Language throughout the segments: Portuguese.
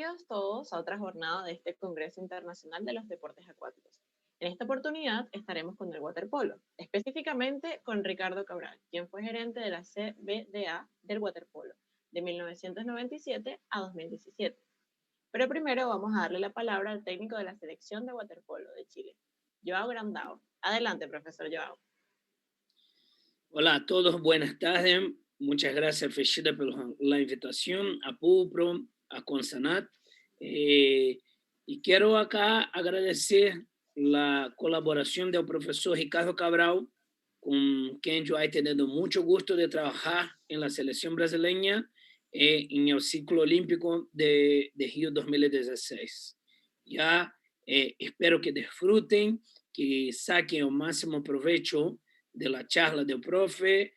Bienvenidos todos a otra jornada de este Congreso Internacional de los Deportes Acuáticos. En esta oportunidad estaremos con el waterpolo, específicamente con Ricardo Cabral, quien fue gerente de la CBDA del waterpolo de 1997 a 2017. Pero primero vamos a darle la palabra al técnico de la selección de waterpolo de Chile, Joao Grandao. Adelante, profesor Joao. Hola a todos, buenas tardes. Muchas gracias, Fechida, por la invitación, a Pulpro, a Consanat. Y quiero acá agradecer la colaboración del profesor Ricardo Cabral, con quien yo he tenido mucho gusto de trabajar en la selección brasileña en el ciclo olímpico de Río 2016. Ya espero que disfruten, que saquen el máximo provecho de la charla del profe,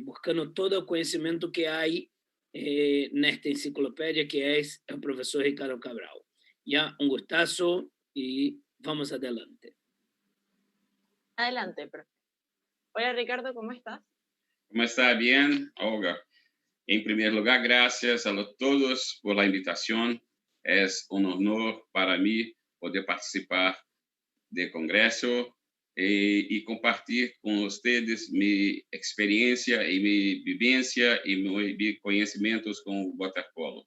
buscando todo el conocimiento que hay en esta enciclopedia que es el profesor Ricardo Cabral. Ya, un gustazo y vamos adelante. Adelante, profe. Hola, Ricardo, ¿cómo estás? ¿Cómo está? Bien, Olga. En primer lugar, gracias a todos por la invitación. Es un honor para mí poder participar del Congreso y compartir con ustedes mi experiencia y mi vivencia y mis conocimientos con waterpolo.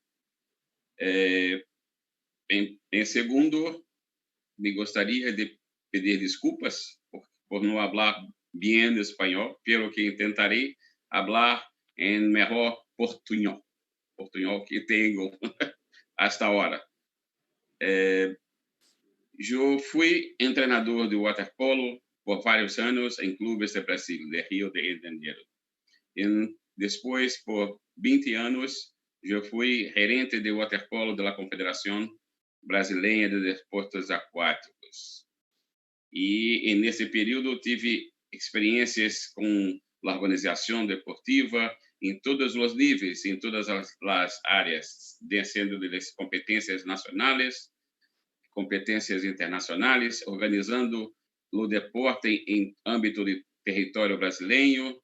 En segundo, me gustaría de pedir disculpas por no hablar bien español, pero que intentaré hablar en mejor portuñol que tengo hasta ahora. Yo fui entrenador de waterpolo por varios años en clubes de Brasil, de Río de Janeiro. Después, por 20 años, yo fui gerente de waterpolo de la Confederación Brasileña de Deportes Acuáticos. Y en ese periodo tive experiencias con la organización deportiva en todos los niveles, en todas las áreas, siendo de las competencias nacionales, competências internacionais, organizando o deporte em âmbito de território brasileiro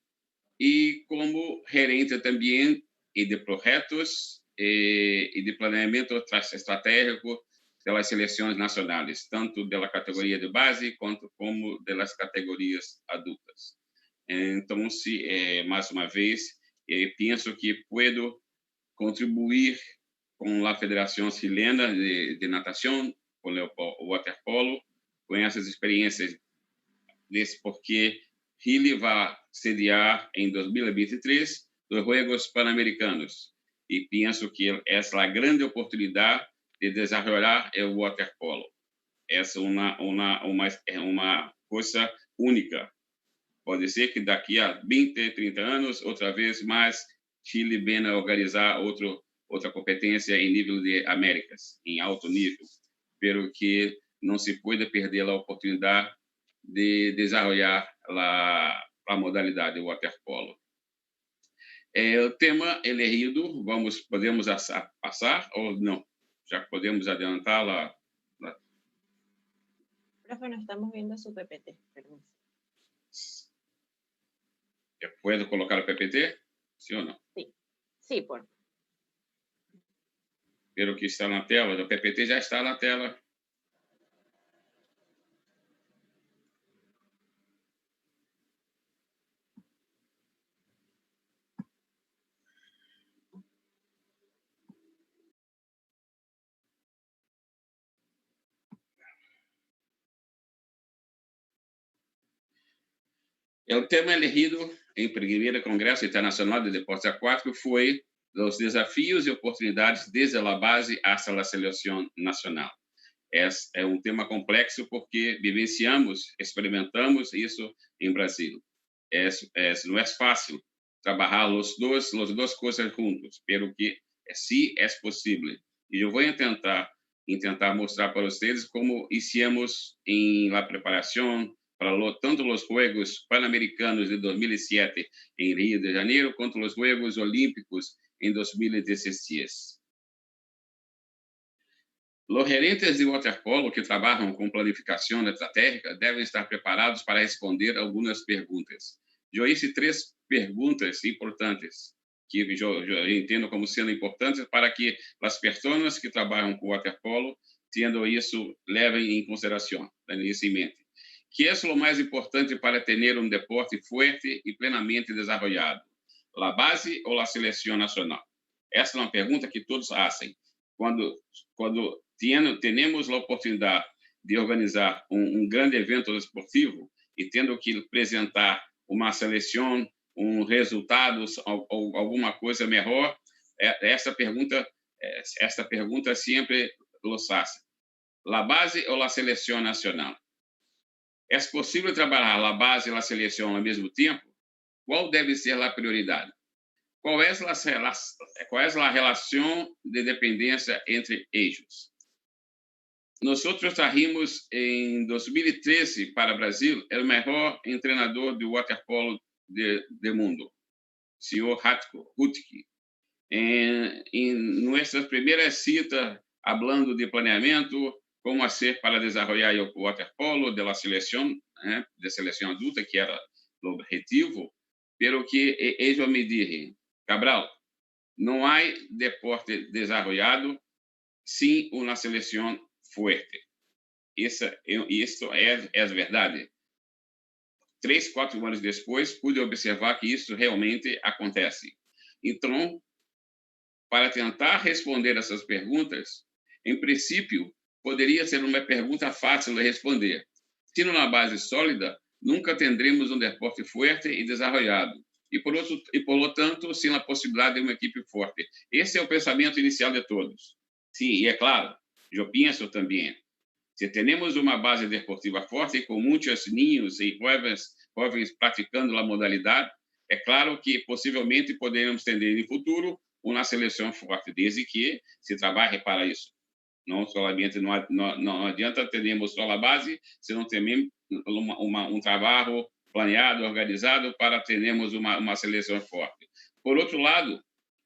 e como gerente também e de projetos e de planeamento estratégico das seleções nacionais, tanto da categoria de base quanto como das categorias adultas. Então, mais uma vez, penso que posso contribuir com a Federação Chilena de Natação, com o waterpolo, com essas experiências, porque Chile vai sediar em 2023 os Juegos Pan-Americanos. E penso que essa é a grande oportunidade de desenvolver o waterpolo. Essa é uma coisa única. Pode ser que daqui a 20, 30 anos, outra vez mais, Chile venha a organizar outra competência em nível de Américas, em alto nível, pero que não se pode perder a oportunidade de desenvolver a modalidade de waterpolo. O tema elegido, podemos passar ou não? Já podemos adiantar lá? Profe, no estamos viendo su PPT, permiso. ¿Puedo colocar o PPT? ¿Sí o no? Sí, sí, por favor. Pero que está na tela, o PPT já está na tela. O tema elegido em primeiro Congresso Internacional de Deportes Aquáticos foi os desafios e oportunidades desde a base hasta a seleção nacional. É tema complexo porque vivenciamos, experimentamos isso em Brasil. Não é fácil trabalhar as duas coisas juntos, pero que sí é possível. E eu vou tentar mostrar para vocês como hicimos em la preparação para tanto os Juegos Pan-Americanos de 2007 em Rio de Janeiro, quanto os Juegos Olímpicos em 2016. Os gerentes de waterpolo que trabalham com planificação estratégica devem estar preparados para responder algumas perguntas. Eu hice 3 perguntas importantes que eu entendo como sendo importantes para que as pessoas que trabalham com waterpolo, tendo isso, levem em consideração, tendo isso em mente. Que é o mais importante para ter deporte forte e plenamente desenvolvido? A base ou a seleção nacional? Essa é uma pergunta que todos fazem. Quando temos a oportunidade de organizar grande evento esportivo e tendo que apresentar uma seleção, resultados, ou alguma coisa melhor, essa pergunta sempre los hace. A base ou a seleção nacional? É possível trabalhar a base e a seleção ao mesmo tempo? Qual deve ser a prioridade? Qual é a relação de dependência entre eles? Nós trajimos em 2013 para o Brasil o melhor treinador de waterpolo do mundo, senhor Hutke. Em nossa primeira cita, falando de planeamento, como fazer para desenvolver o waterpolo da seleção, de seleção adulta, que era o objetivo, pero que ellos me dijeron, Cabral, não há deporte desenvolvido sem uma seleção forte. Isso é verdade. 3, 4 anos depois, pude observar que isso realmente acontece. Então, para tentar responder essas perguntas, em princípio, poderia ser uma pergunta fácil de responder. Se não há base sólida, nunca teremos deporte forte e desenvolvido. E, por lo tanto, sem a possibilidade de uma equipe forte. Esse é o pensamento inicial de todos. Sim, e é claro, eu penso também. Se temos uma base deportiva forte, com muitos ninhos e jovens praticando a modalidade, é claro que possivelmente poderemos ter no futuro uma seleção forte, desde que se trabalhe para isso. Não somente não adianta termos só a base, se não temos trabalho planeado, organizado para termos uma seleção forte. Por outro lado,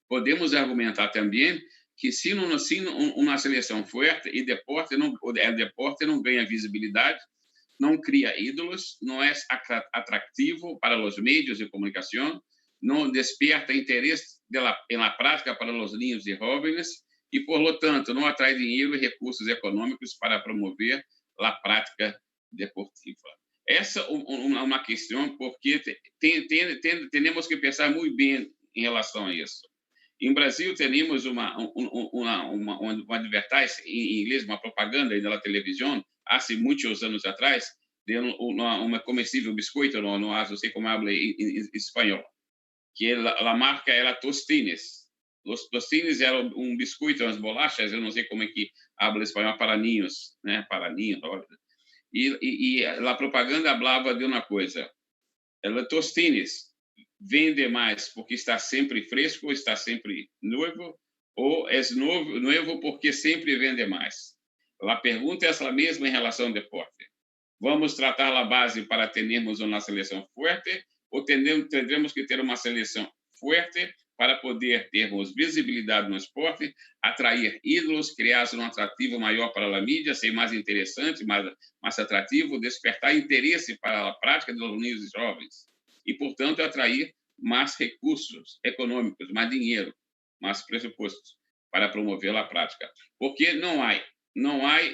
podemos argumentar também que se uma seleção forte e o deporte não ganha visibilidade, não cria ídolos, não é atrativo para os meios de comunicação, não desperta interesse na prática para os niños e jovens e, por lo tanto, não atrai dinheiro e recursos econômicos para promover a prática deportiva. Essa é uma questão porque temos que pensar muito bem em relação a isso. Em Brasil, temos uma advertising em inglês, uma propaganda na televisão, há muitos anos atrás, de uma comestível biscoito, não sei como habla em espanhol, que a marca era Tostines. Os Tostines eram biscoito, umas bolachas, eu não sei como é que habla espanhol para ninhos, né? Para ninhos. E a propaganda falava de uma coisa: Tostines vende mais porque está sempre fresco, está sempre novo, ou é novo porque sempre vende mais? A pergunta é essa mesma em relação ao deporte. Vamos tratar a base para termos uma seleção forte ou teremos que ter uma seleção forte para poder termos visibilidade no esporte, atrair ídolos, criar um atrativo maior para a mídia, ser mais interessante, mais atrativo, despertar interesse para a prática dos meninos e jovens e, portanto, atrair mais recursos econômicos, mais dinheiro, mais pressupostos para promover a prática. Porque não há,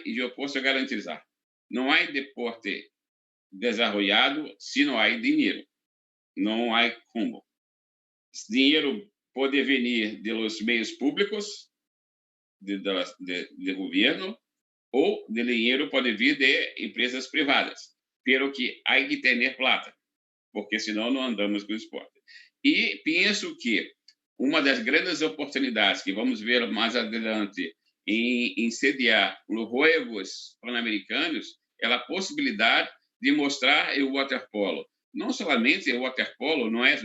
e eu posso garantizar, não há deporte desenvolvido se não há dinheiro. Não há como. Dinheiro pode vir dos meios públicos, de governo, ou de dinheiro pode vir de empresas privadas. Pero que há que ter plata, porque senão não andamos com o esporte. E penso que uma das grandes oportunidades que vamos ver mais adiante em sediar os Juegos Pan-Americanos é a possibilidade de mostrar o waterpolo. Não somente o waterpolo, não é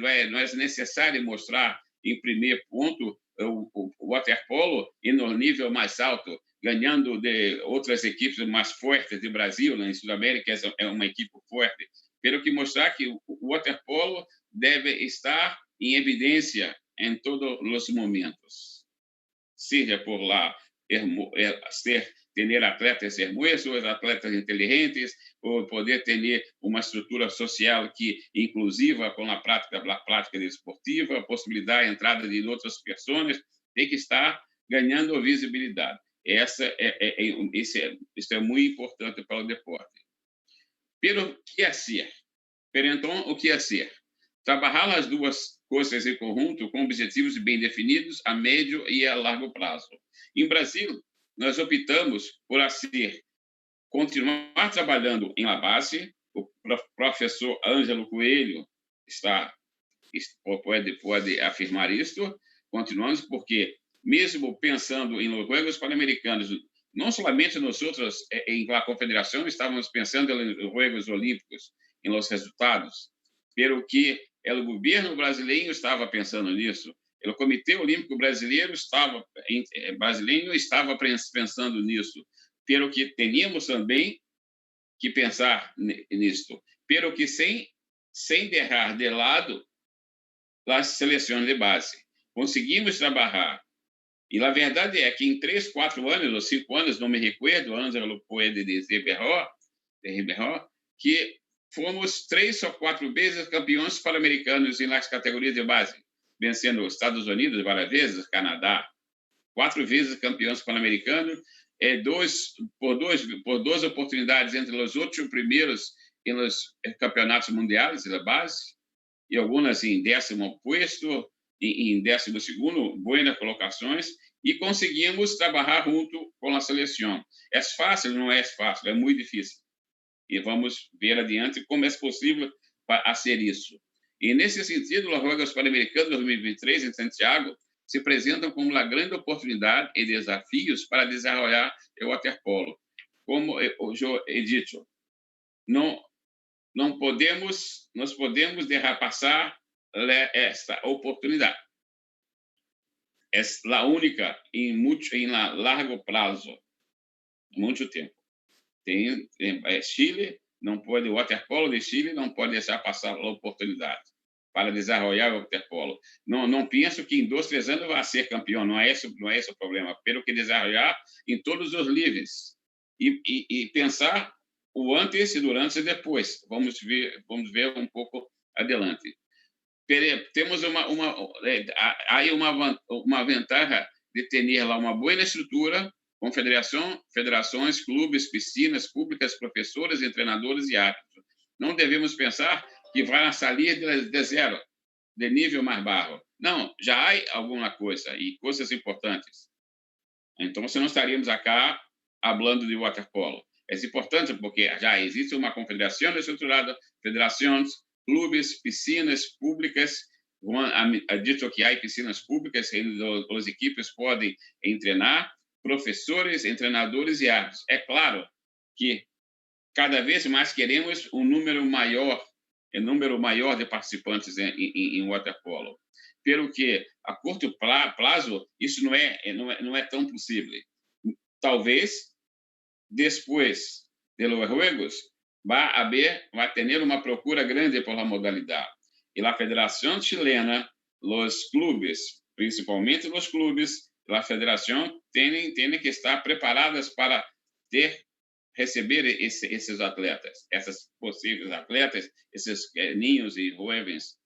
necessário mostrar em primeiro ponto o waterpolo e no nível mais alto, ganhando de outras equipes mais fortes do Brasil, na Sudamérica é uma equipe forte, pero que mostrar que o waterpolo deve estar em evidência em todos os momentos, seja por lá ter atletas hermosos, atletas inteligentes, ou poder ter uma estrutura social que inclusiva com a prática desportiva, a possibilidade de entrada de outras pessoas, tem que estar ganhando visibilidade. Isso é muito importante para o deporte. Pero que é ser? Então, o que é ser? Trabalhar as duas coisas em conjunto com objetivos bem definidos a médio e a largo prazo. Em Brasil, nós optamos por continuar trabalhando em la base. O professor Ângelo Coelho pode afirmar isto. Continuamos porque, mesmo pensando em los Juegos Pan-Americanos, não somente nós outros, em la confederação, estávamos pensando em los Juegos Olímpicos, em los resultados, pelo que o governo brasileiro estava pensando nisso, o Comitê Olímpico Brasileiro estava pensando nisso, pelo que teríamos também que pensar nisso, pelo que sem deixar de lado as seleções de base. Conseguimos trabalhar. E a verdade é que em 3, 4 anos, ou 5 anos, não me recordo, Ângelo pode dizer que fomos 3 ou 4 vezes campeões pan-americanos nas categorias de base, vencendo os Estados Unidos várias vezes, Canadá, 4 vezes campeões pan-americanos, por duas oportunidades entre os 8 primeiros nos campeonatos mundiais de base, e algumas em 10º posto, em 12º, boas colocações, e conseguimos trabalhar junto com a seleção. É fácil? Não é fácil, é muito difícil. E vamos ver adiante como é possível fazer isso. E, nesse sentido, os Jogos Pan-Americanos 2023 em Santiago se apresentam como uma grande oportunidade e desafios para desenvolver o waterpolo. Como eu já he dito, nós podemos deixar passar esta oportunidade. É a única em largo prazo, muito tempo. Chile não pode, o waterpolo de Chile não pode deixar passar a oportunidade para desenvolver o waterpolo. Não penso que em 2, 3 anos vai ser campeão, não é esse o problema, pelo que desenvolver em todos os níveis e pensar o antes, durante e depois. Vamos ver um pouco adiante. Temos uma vantagem de ter lá uma boa estrutura, com federações, clubes, piscinas públicas, professores, treinadores e árbitros. Não devemos pensar que vai sair de zero, de nível mais baixo. Não, já há alguma coisa, e coisas importantes. Então, se não estaríamos acá falando de waterpolo. É importante porque já existe uma confederação estruturada, federações, clubes, piscinas públicas. Dito que há piscinas públicas, as equipes podem treinar, professores, treinadores e árbitros. É claro que cada vez mais queremos um número maior de participantes em waterpolo. Pelo que a curto prazo isso não é tão possível. Talvez depois dos Juegos vai ter uma procura grande por la modalidade. E a Federação Chilena, os clubes, principalmente os clubes, a federação tem que estar preparadas para receber esses atletas, essas possíveis atletas, esses ninhos e jovens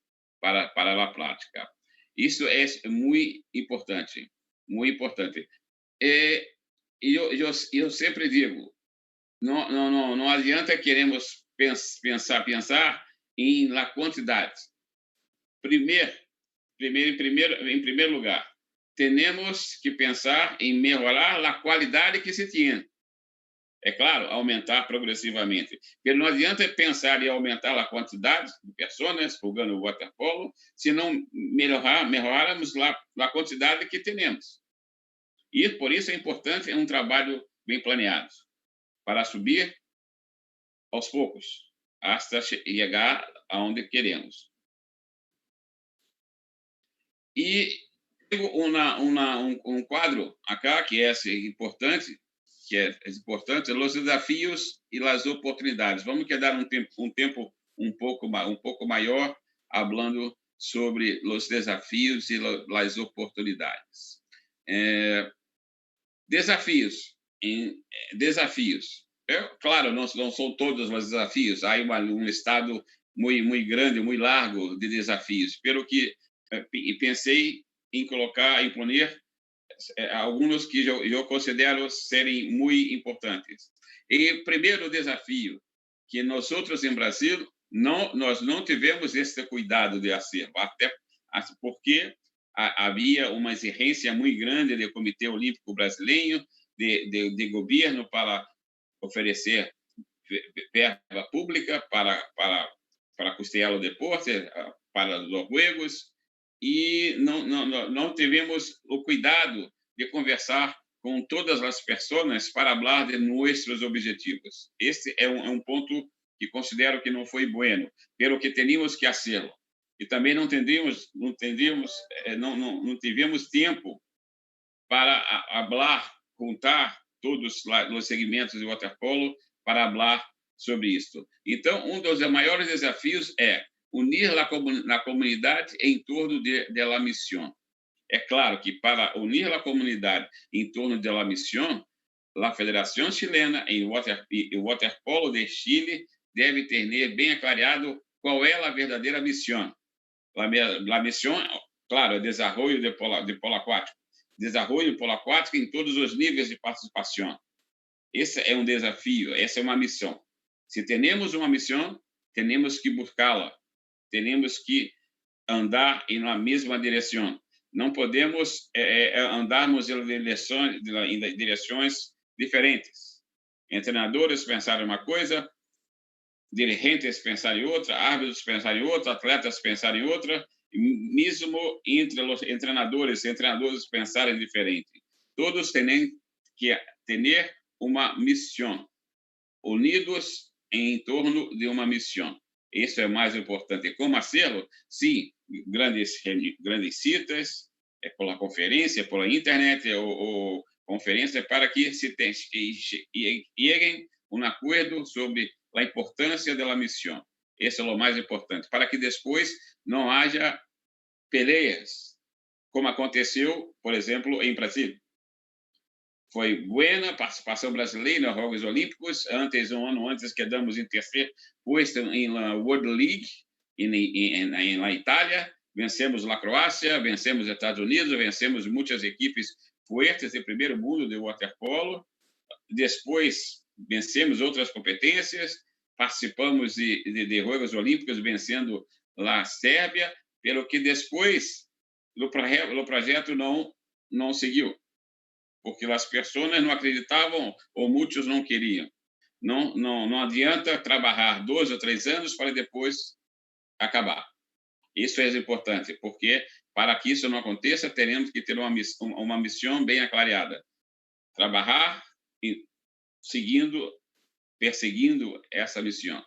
para a prática. Isso é muito importante, muito importante. E eu sempre digo, não adianta queremos pensar em la quantidade. Em primeiro lugar, temos que pensar em melhorar a qualidade que se tem. É claro, aumentar progressivamente. Porque não adianta pensar em aumentar a quantidade de pessoas jogando waterpolo se não melhorarmos a quantidade que temos. E por isso é importante um trabalho bem planeado para subir aos poucos, até chegar aonde queremos. E um quadro acá que é importante, os desafios e as oportunidades. Vamos dar um tempo um pouco maior falando sobre os desafios e as oportunidades. Desafios. em desafios. Claro, não são todos os desafios. Há um estado muito grande, muito largo de desafios. Pelo que pensei em colocar, em poner alguns que eu considero serem muito importantes. E o primeiro desafio que nós outros em Brasil nós não tivemos esse cuidado de fazer, até porque havia uma exigência muito grande do Comitê Olímpico Brasileiro, de governo para oferecer verba pública para custear o deporte, para os Juegos, e não tivemos o cuidado de conversar com todas as pessoas para falar de nossos objetivos. Este é um ponto que considero que não foi bueno, pelo que teníamos que fazer. E também não tivemos tempo para falar, juntar todos os segmentos de waterpolo para falar sobre isso. Então, um dos maiores desafios é unir a comunidade em torno da missão. É claro que para unir a comunidade em torno da missão, a Federação Chilena em Waterpolo de Chile deve ter bem aclarado qual é a verdadeira missão. A missão, claro, é desenvolvimento de polo aquático. Desenvolvimento do polo aquático em todos os níveis de participação. Esse é um desafio, essa é uma missão. Se temos uma missão, temos que buscá-la, temos que andar na mesma direção. Não podemos andarmos em direções diferentes. Treinadores pensarem uma coisa, dirigentes pensarem outra, árbitros pensarem outra, atletas pensarem outra, mesmo entre os treinadores pensarem diferente. Todos têm que ter uma missão, unidos em torno de uma missão. Isso é mais importante. Como fazê-lo? Sim, grandes citas, pela conferência, pela internet, ou conferência, para que se cheguem um acordo sobre a importância da missão. Esse é o mais importante, para que depois não haja peleias, como aconteceu, por exemplo, em Brasília. Foi boa a participação brasileira nos Jogos Olímpicos. Um ano antes, quedamos em terceiro posto na World League, na Itália. Vencemos a Croácia, vencemos os Estados Unidos, vencemos muitas equipes fortes de primeiro mundo de waterpolo. Depois, vencemos outras competências, participamos de Jogos Olímpicos, vencendo a Sérvia, pelo que depois o projeto não seguiu, porque as pessoas não acreditavam ou muitos não queriam. Não adianta trabalhar 2 ou 3 anos para depois acabar. Isso é importante, porque para que isso não aconteça, teremos que ter uma missão bem aclarada. Trabalhar e perseguindo essa missão.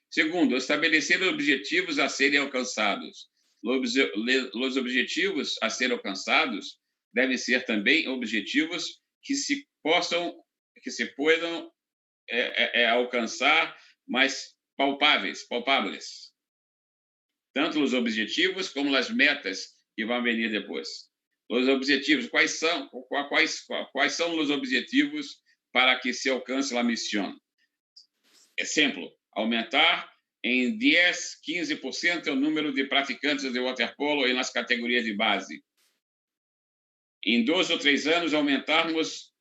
Segundo, estabelecer objetivos a serem alcançados. Os objetivos a serem alcançados devem ser também objetivos que se possam alcançar, mas palpáveis. Tanto os objetivos como as metas que vão vir depois. Os objetivos, quais são os objetivos para que se alcance a missão? Exemplo, aumentar em 10, 15% o número de praticantes de waterpolo nas categorias de base. Em 2 ou 3 anos, aumentarmos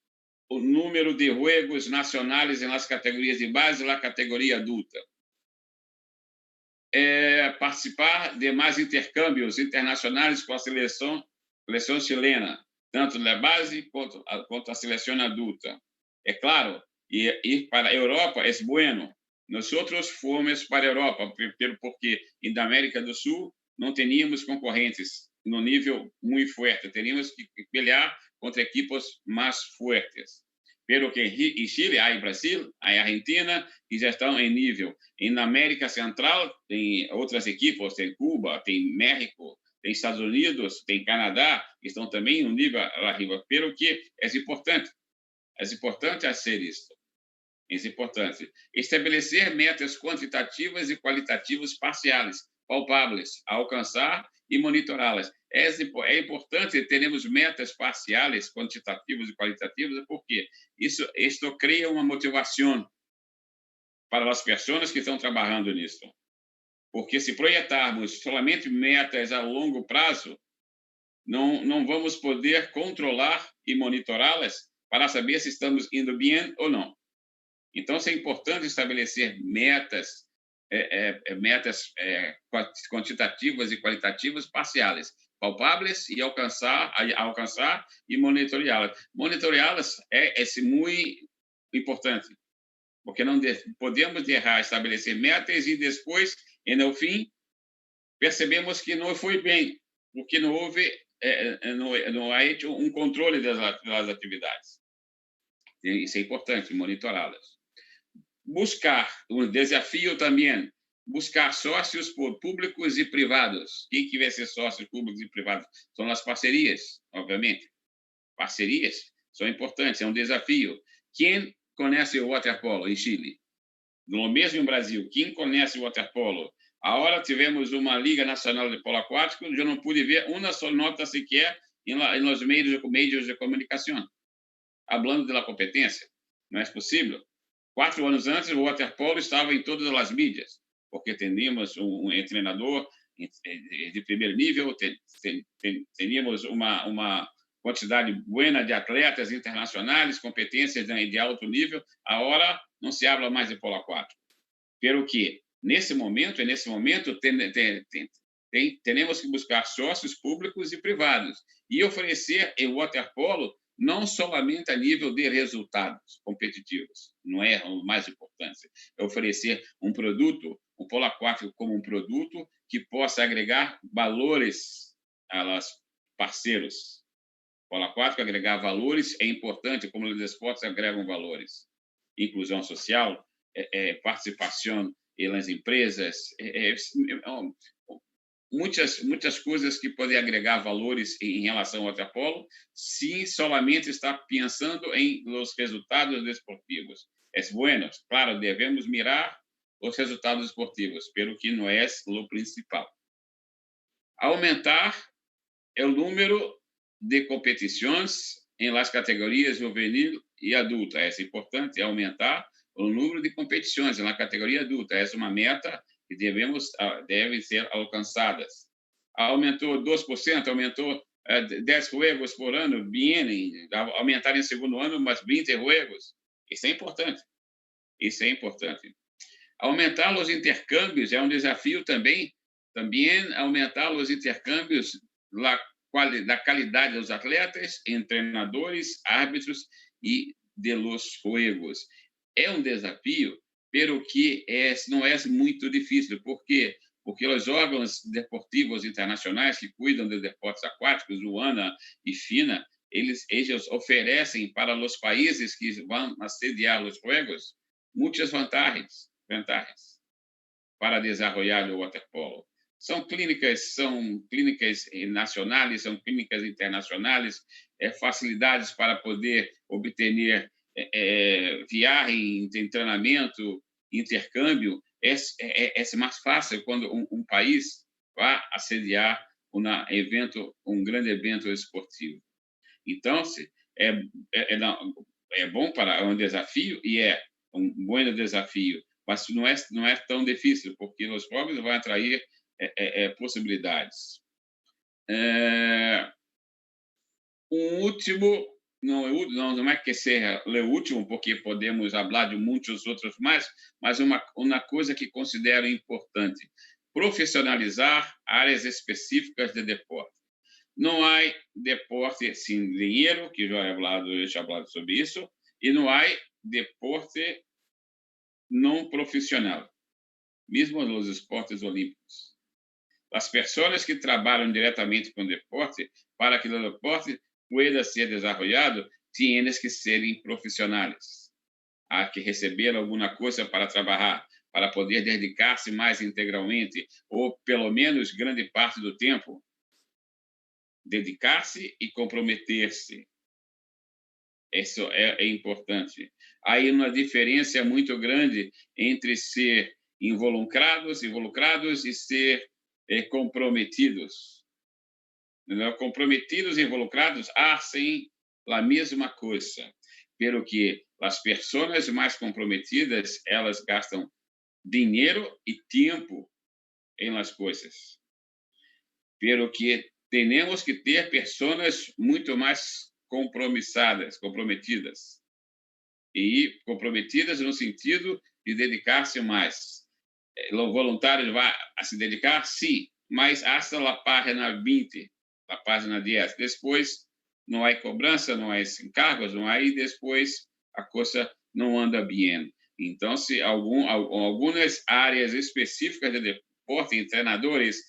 o número de juegos nacionais nas categorias de base e na categoria adulta. Participar de mais intercâmbios internacionais com a seleção chilena, tanto na base quanto a seleção adulta. É claro, ir para a Europa é bueno. Nós fomos para a Europa, porque na América do Sul não tínhamos concorrentes no nível muito forte. Teríamos que pelear contra equipes mais fortes. Pelo que em Chile, em Brasil, em Argentina, que já estão em nível. Na América Central, tem outras equipes, tem Cuba, tem México, tem Estados Unidos, tem Canadá, que estão também no nível arriba. Pelo que é importante fazer isso. É importante estabelecer metas quantitativas e qualitativas parciais palpáveis, a alcançar e monitorá-las. É importante termos metas parciais, quantitativas e qualitativas, porque isto cria uma motivação para as pessoas que estão trabalhando nisso. Porque se projetarmos somente metas a longo prazo, não vamos poder controlar e monitorá-las para saber se estamos indo bem ou não. Então, é importante estabelecer metas, quantitativas e qualitativas parciais, palpáveis e alcançar e monitoreá-las. Monitoreá-las é muito importante, porque não podemos errar, estabelecer metas e depois, no fim, percebemos que não foi bem, porque não houve, não há um controle das atividades. Isso é importante, monitorá-las. Buscar um desafio também, buscar sócios públicos e privados. Quem que vai ser sócios públicos e privados? São as parcerias, obviamente. Parcerias são importantes, é um desafio. Quem conhece o waterpolo em Chile? No mesmo Brasil, quem conhece o waterpolo? Agora tivemos uma Liga Nacional de Polo Aquático, eu não pude ver uma só nota sequer nos meios de comunicação. Falando da competência, não é possível. 4 anos antes, o waterpolo estava em todas as mídias, porque teníamos um treinador de primeiro nível, teníamos uma quantidade boa de atletas internacionais, competências de alto nível. Agora não se habla mais de polo aquático. Pelo que, nesse momento, temos que buscar sócios públicos e privados e oferecer o waterpolo não somente a nível de resultados competitivos, não é o mais importante, é oferecer um produto, o polo aquático como um produto que possa agregar valores aos parceiros. O polo aquático agregar valores é importante, como os esportes agregam valores. Inclusão social, participação nas empresas, muitas coisas que podem agregar valores em relação ao waterpolo, se solamente está pensando em los resultados desportivos. É bueno, claro, devemos mirar os resultados esportivos, pelo que não é o principal. Aumentar o número de competições em las categorias juvenil e adulta. É importante aumentar o número de competições na categoria adulta. Essa é uma meta que devem ser alcançadas. Aumentou 2%, aumentou 10 juegos por ano, aumentar em segundo ano, mas 20 juegos. Isso é importante. Isso é importante. Aumentar os intercâmbios é um desafio também aumentar os intercâmbios da qualidade dos atletas, treinadores, árbitros e de los juegos. É um desafio, pero que não é muito difícil. Por quê? Porque os órgãos deportivos internacionais que cuidam de deportes aquáticos, o ANA e FINA, eles oferecem para os países que vão sediar os Juegos muitas vantagens para desenvolver o waterpolo. São clínicas nacionais, são clínicas internacionais, facilidades para poder obter viagem, treinamento, intercâmbio. É mais fácil quando um país vai sediar um grande evento esportivo. Então, é bom para um desafio, e é um bom desafio, mas não é tão difícil, porque os jogos vão atrair possibilidades. Último, não é que seja o último, porque podemos falar de muitos outros mais, mas uma coisa que considero importante: profissionalizar áreas específicas de deporte. Não há deporte sem dinheiro, que já he falado sobre isso, e não há deporte não profissional, mesmo nos esportes olímpicos. As pessoas que trabalham diretamente com o deporte, para que o deporte pueda ser desenvolvido, têm que serem profissionais. Há que receber alguma coisa para trabalhar, para poder dedicar-se mais integralmente, ou pelo menos grande parte do tempo, dedicar-se e comprometer-se. Isso é importante. Há uma diferença muito grande entre ser involucrados e ser comprometidos. Comprometidos, involucrados, hacen a mesma coisa. Pero que as pessoas mais comprometidas, elas gastam dinheiro e tempo em las coisas. Pero que temos que ter pessoas muito mais comprometidas. E comprometidas no sentido de dedicar-se mais. O voluntário vai se dedicar, sim, mas hasta a página 20, a página 10. Depois, não há cobrança, não há encargos, não há, e depois a coisa não anda bem. Então, se algumas áreas específicas de deporte, treinadores,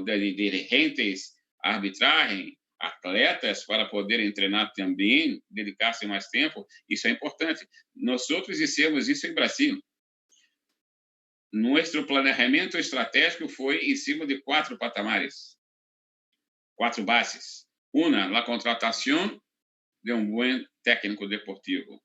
dirigentes, arbitragem, atletas, para poderem treinar também, dedicar-se mais tempo, isso é importante. Nós fizemos isso em Brasil. Nosso planejamento estratégico foi em cima de 4 patamares, 4 bases. Uma, a contratação de bom técnico deportivo.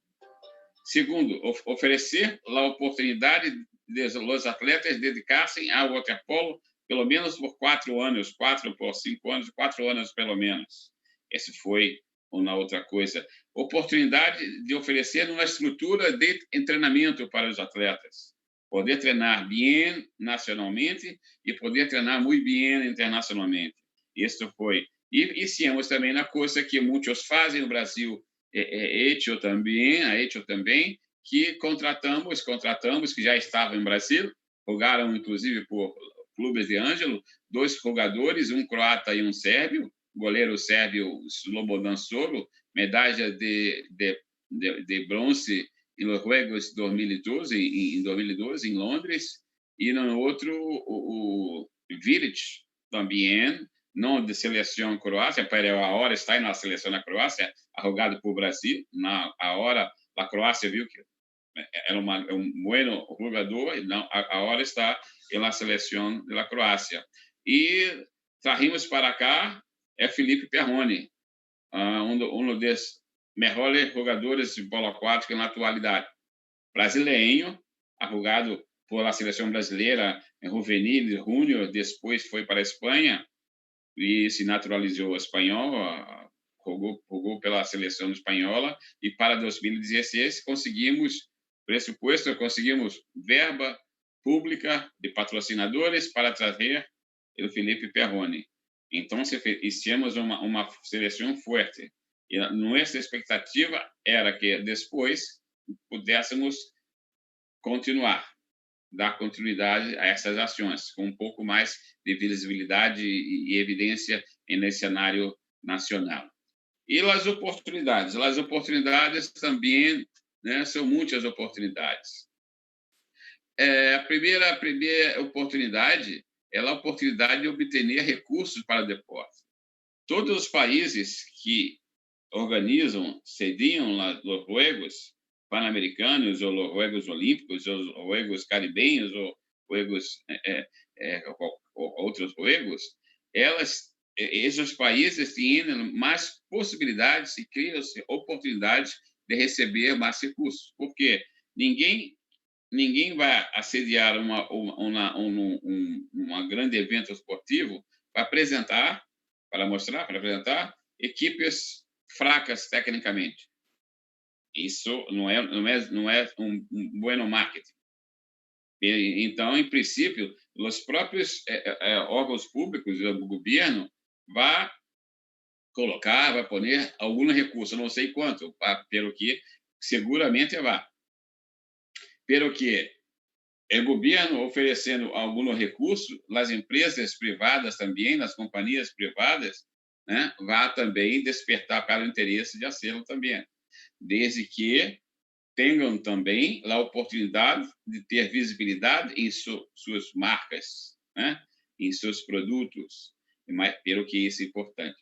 Segundo, oferecer a oportunidade de os atletas dedicar-se ao waterpolo pelo menos por 4 anos, 4 por 5 anos, 4 anos pelo menos. Essa foi uma outra coisa. Oportunidade de oferecer uma estrutura de treinamento para os atletas. Poder treinar bem nacionalmente e poder treinar muito bem internacionalmente. Isso foi. E hicimos também na coisa que muitos fazem no Brasil, a Etio também, que contratamos, que já estavam em Brasil, jogaram inclusive por clubes de Ângelo, 2 jogadores, um croata e um sérvio, goleiro sérvio Slobodan Solo, medalha de bronze nos Juegos 2012, em 2012, em Londres, e no outro, o Vilic, também, não de seleção croácia, para agora está na seleção da Croácia, jogado por Brasil, a hora a Croácia viu que era um bom jogador, e agora está na seleção da Croácia. E trajimos para cá Felipe Perrone, um dos melhores jogadores de bola aquática na atualidade. Brasileiro, jogado por a seleção brasileira em juvenil, júnior, depois foi para a Espanha e se naturalizou espanhol, jogou pela seleção espanhola, e para 2016 conseguimos verba pública de patrocinadores para trazer o Felipe Perrone. Então, fizemos uma seleção forte. E nossa expectativa era que depois pudéssemos dar continuidade a essas ações, com um pouco mais de visibilidade e evidência nesse cenário nacional. E as oportunidades também, né, são muitas oportunidades. A primeira oportunidade é a oportunidade de obter recursos para o deporte. Todos os países que organizam, cediam os Juegos Pan-Americanos, ou os Juegos Olímpicos, ou os Juegos Caribenhos, ou Juegos, outros Juegos, esses países têm mais possibilidades e criam oportunidades de receber mais recursos, porque ninguém vai assediar um grande evento esportivo para apresentar equipes fracas tecnicamente. Isso não é um bom marketing. Então, em princípio, os próprios órgãos públicos, o governo, vai pôr algum recurso, não sei quanto, pelo que seguramente vai. Pelo que o governo oferecendo algum recurso, as empresas privadas também, as companhias privadas, né, vai também despertar para o interesse de fazê-lo também, desde que tenham também a oportunidade de ter visibilidade em suas marcas, né, em seus produtos, pelo que isso é importante.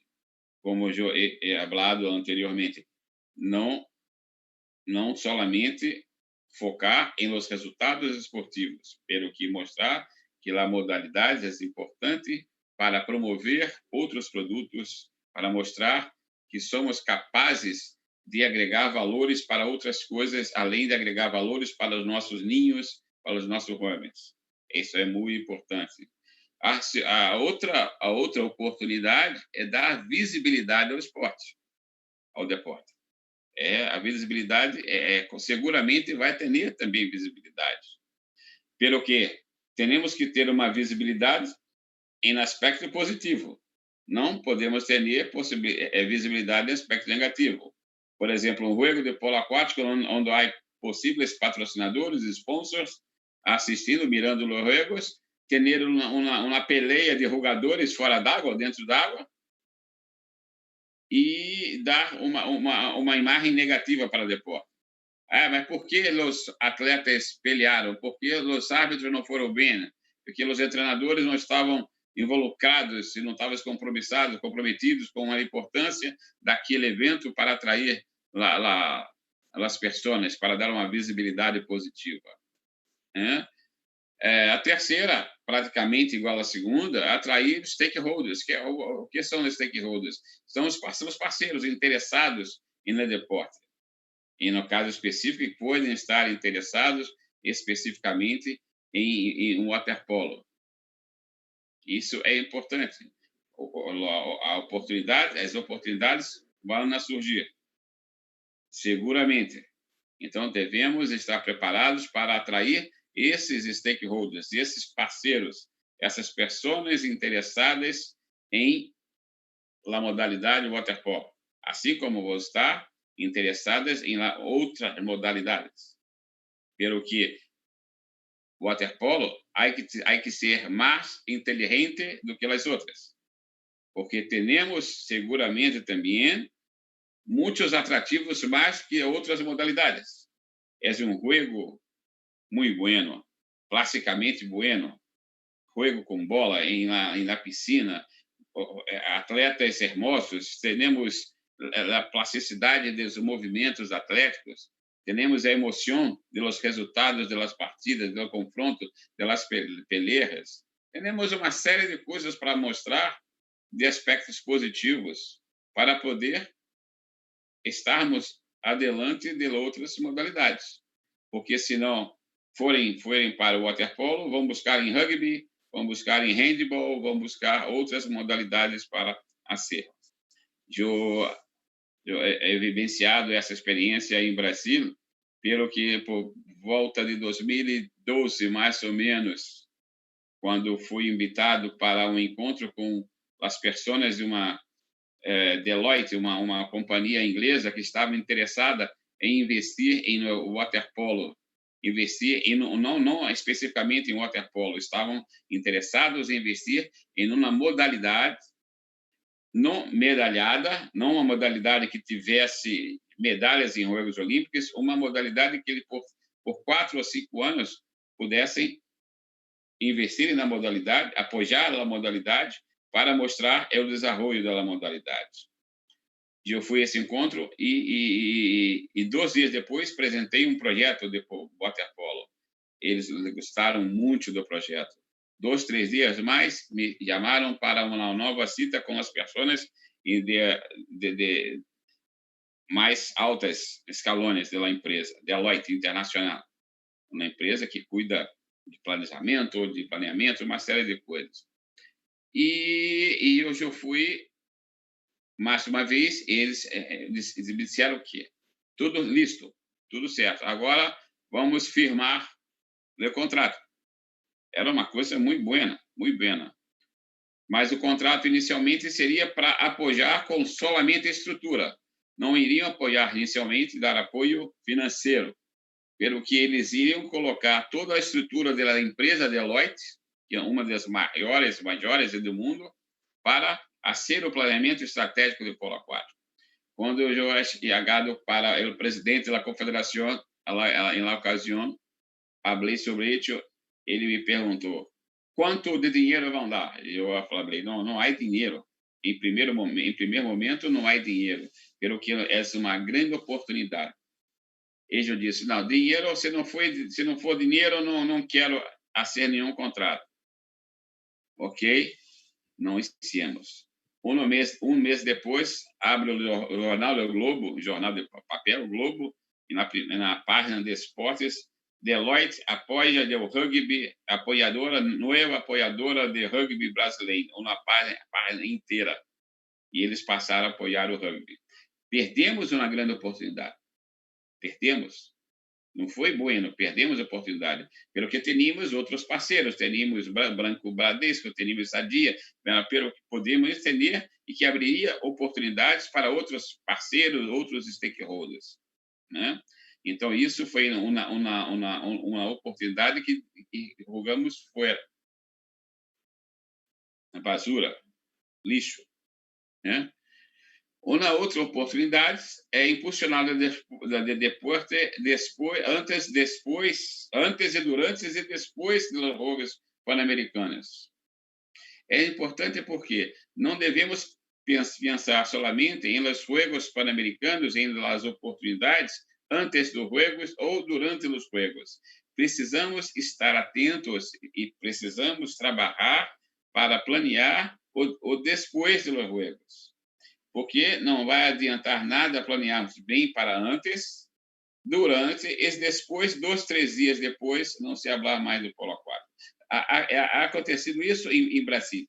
Como eu he falado anteriormente, não somente focar em los resultados esportivos, pelo que mostrar que a modalidade é importante para promover outros produtos, para mostrar que somos capazes de agregar valores para outras coisas, além de agregar valores para os nossos ninhos, para os nossos homens. Isso é muito importante. A outra oportunidade é dar visibilidade ao esporte, ao deporte. A visibilidade seguramente vai ter também visibilidade. Pelo que temos que ter uma visibilidade em aspecto positivo. Não podemos ter visibilidade em aspecto negativo. Por exemplo, um jogo de polo aquático onde há possíveis patrocinadores, sponsors, assistindo, mirando os jogos, ter uma peleia de jogadores fora d'água, dentro d'água, e dar uma imagem negativa para o deporte. Mas por que os atletas pelearam? Por que os árbitros não foram bem? Porque os treinadores não estavam involucrados, não estavam comprometidos com a importância daquele evento para atrair as pessoas, para dar uma visibilidade positiva. A terceira, praticamente igual à segunda, atrair stakeholders. O que são os stakeholders? São os parceiros interessados no deporte. E, no caso específico, podem estar interessados especificamente em waterpolo. Isso é importante. As oportunidades vão surgir, seguramente. Então, devemos estar preparados para atrair esses stakeholders, esses parceiros, essas pessoas interessadas em la modalidade waterpolo, assim como vão estar interessadas em outras modalidades. Pelo que waterpolo há que ser mais inteligente do que as outras, porque temos seguramente também muitos atrativos mais que outras modalidades. É um jogo muito bueno, classicamente bueno, jogo com bola na piscina, atletas hermosos, temos a plasticidade dos movimentos atléticos, temos a emoção dos resultados das partidas, do confronto, das peleas. Temos uma série de coisas para mostrar de aspectos positivos para poder estarmos adiante de outras modalidades. Porque, se não forem para o waterpolo, vão buscar em rugby, vão buscar em handball, vão buscar outras modalidades para ser. Eu he vivenciado essa experiência em Brasil, pelo que por volta de 2012, mais ou menos, quando fui invitado para um encontro com as pessoas de uma Deloitte, uma companhia inglesa que estava interessada em investir em waterpolo, não especificamente em waterpolo, estavam interessados em investir em uma modalidade não medalhada, não uma modalidade que tivesse medalhas em Jogos Olímpicos, uma modalidade que ele por 4 ou 5 anos pudessem investir na modalidade, apoiar a modalidade para mostrar o desenvolvimento da modalidade. Eu fui a esse encontro e 2 dias depois apresentei um projeto de waterpolo. Eles gostaram muito do projeto. 2, 3 dias mais, me chamaram para uma nova cita com as pessoas de mais altas escalões da empresa, Deloitte Internacional, uma empresa que cuida de planeamento, uma série de coisas. E eu já fui, mais uma vez, eles disseram que tudo listo, tudo certo. Agora vamos firmar o contrato. Era uma coisa muito boa, muito boa. Mas o contrato inicialmente seria para apoiar com somente a estrutura. Não iriam apoiar inicialmente, dar apoio financeiro, pelo que eles iriam colocar toda a estrutura da empresa Deloitte, que é uma das maiores do mundo, para fazer o planeamento estratégico do polo aquático. Quando eu chegado para o presidente da confederação, na ocasião, falei sobre isso, ele me perguntou, quanto de dinheiro vão dar? Eu falei, não há dinheiro. Em primeiro momento, não há dinheiro, pelo que é uma grande oportunidade. Ele disse, não, dinheiro, se não for dinheiro, não quero fazer nenhum contrato. Ok? Não hicimos. Um mês depois, abre o jornal O Globo, jornal de papel, o Globo, e na página de esportes, Deloitte apoia o rugby, nova apoiadora de rugby brasileiro, uma página inteira. E eles passaram a apoiar o rugby. Perdemos uma grande oportunidade. Perdemos. Não foi bueno, perdemos a oportunidade. Pelo que tínhamos outros parceiros, tínhamos Branco Bradesco, tínhamos Sadia, pelo que podemos entender e que abriria oportunidades para outros parceiros, outros stakeholders, né? Então, isso foi uma oportunidade que jogamos fora. Na basura, lixo, né? Uma outra oportunidade é impulsionar o deporte antes e durante e depois dos Jogos Pan-Americanos. É importante porque não devemos pensar solamente em los Juegos Pan-Americanos, em las oportunidades antes dos Juegos ou durante os Juegos. Precisamos estar atentos e precisamos trabalhar para planear o depois dos Juegos. Porque não vai adiantar nada planearmos bem para antes, durante e depois, 2, 3 dias depois, não se falar mais do Polo Aquático. Ha acontecido isso em Brasil.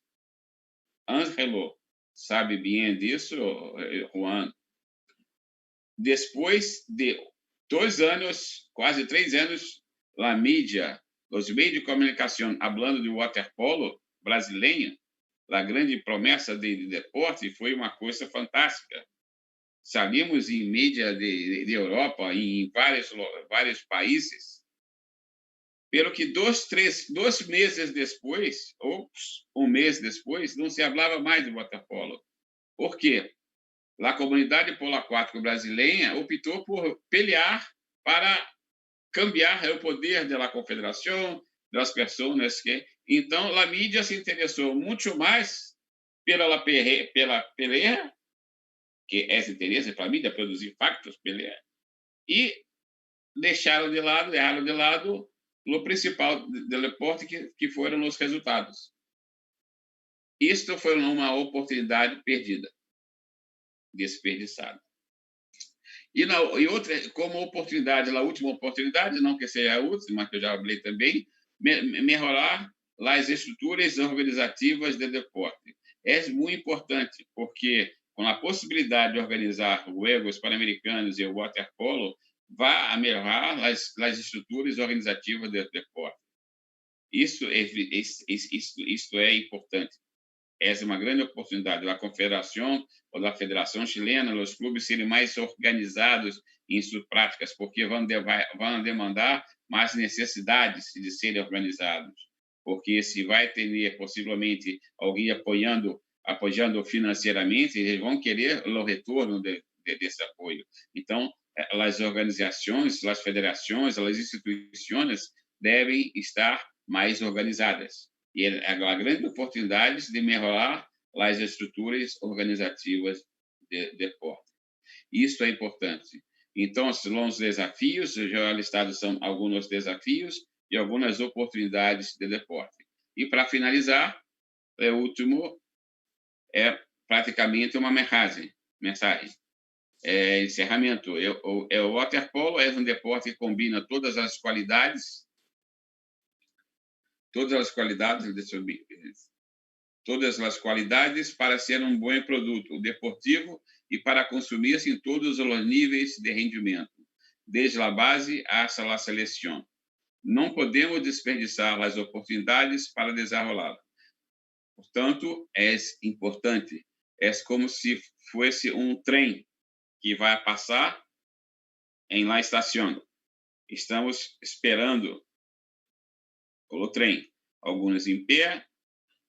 Ângelo sabe bem disso, Juan. Depois de 2 anos, quase 3 anos, a mídia, os meios de comunicação, falando de waterpolo brasileiro, a grande promessa de deporte, foi uma coisa fantástica. Saímos em mídia de Europa, em vários países, pelo que 2 meses depois, ou um mês depois, não se falava mais de waterpolo. Por quê? A comunidade polo aquático brasileira optou por pelear para cambiar o poder da confederação, das pessoas que... Então, a mídia se interessou muito mais pela peleia, que é interesse para a mídia produzir factos, peleia, e deixaram de lado o principal do deporte, que foram os resultados. Isto foi uma oportunidade perdida, desperdiçada. E outra, como oportunidade, a última oportunidade, não que seja a última, que eu já falei também, melhorar as estruturas organizativas do deporte. É muito importante, porque com a possibilidade de organizar os Juegos Pan-Americanos e o waterpolo, vai melhorar as estruturas organizativas do deporte. Isso é importante. Essa é uma grande oportunidade da confederação ou da federação chilena, os clubes serem mais organizados em suas práticas, porque vão demandar mais necessidades de serem organizados. Porque se vai ter possivelmente alguém apoiando financeiramente, eles vão querer o retorno desse apoio. Então, as organizações, as federações, as instituições devem estar mais organizadas. E a grande oportunidade de melhorar as estruturas organizativas de deporte. Isso é importante. Então, são os desafios, já listados são alguns desafios e algumas oportunidades de deporte. E, para finalizar, o último é praticamente uma mensagem. Encerramento. O waterpolo é um deporte que combina todas as qualidades para ser um bom produto deportivo e para consumir-se em todos os níveis de rendimento, desde a base hasta a seleção. Não podemos desperdiçar as oportunidades para desenvolvê-la. Portanto, é importante. É como se fosse um trem que vai passar em la estação. Estamos esperando o trem. Alguns em pé,